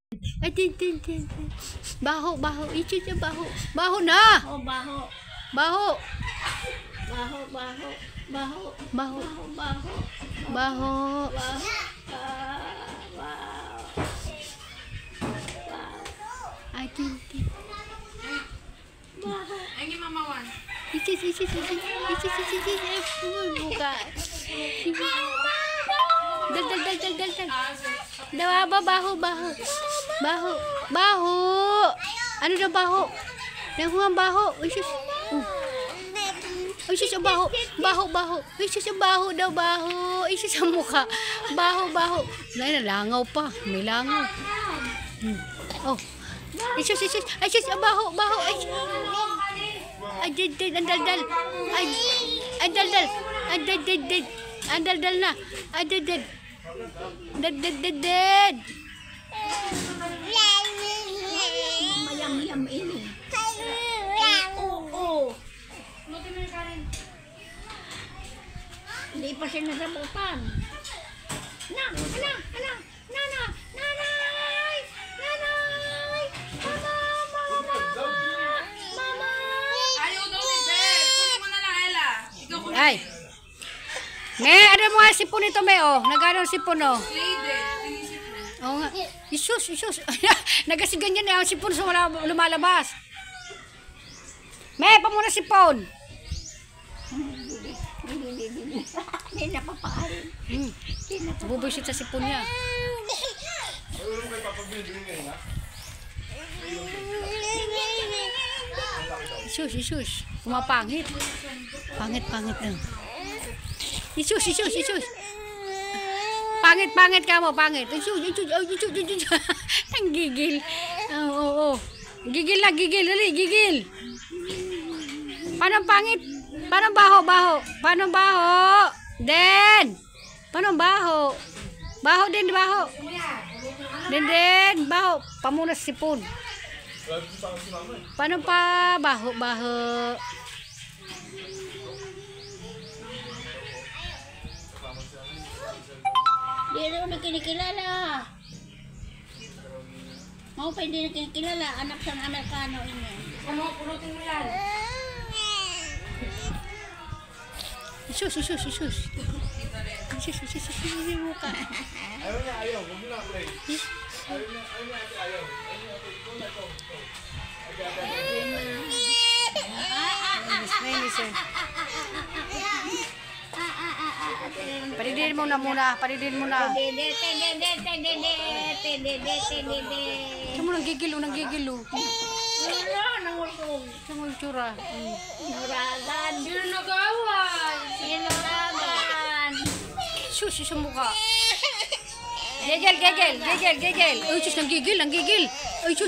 Ay, din. Baho. Ichi siya, baho. Baho na! Oh, baho. Baho. Baho. Baho. Baho. Baho. Ay, din. Baho. Ang mamawan. Ichi. Buka. Dal. Baho. Ano daw baho? Nahuang baho. Ichi. Ay, siya baho. Ay, siya baho daw, baho. Ay, siya sa mukha. Baho. Langaw pa. May langaw. Oh. Ay, siya baho. Ay, din. Ang daldal. Ay, daldal. Ang daldal na. Ay, din. Dad. Mayam ini. Oo. Hindi pa siya nasabutan. Nanay! Mama! Ayaw daw ni Bel. Kunin mo na lang, Ella. Ikaw kunin. Ay. Ano mo nga sipon ito, me, oh. Nagano sipon, oh. Lady. Tinisip na. Oo nga. Isus. Nagasiganyan na ang sipon sa lumalabas. Me, pa muna sipon. Hindi napapakain. Bubuisit sa sipon niya. Isus. Pumapangit. Pangit na. Isus. Pangit ka mo, pangit. Isus. Nanggigil. Oo. Gigil. Dali, gigil. Paano pangit? Paano baho? Paano baho? Den. Paano baho? Baho din, baho. Den, baho. Pamuna sipon. Paano pa? Baho. Hindi na kinikilala. Mau pa hindi na kinikilala. Anak sang Amerikano ini. Punutin mo yan. Isus. Buka. Ayaw. Huwag mo na play. Ayaw. Listen. Padidin mo na. Kamu nang gigil. Kamu cura. Nuragan. Sinagawan. Sus, sa mukha. Gigil. Uy, sus, nang gigil. Uy, sus.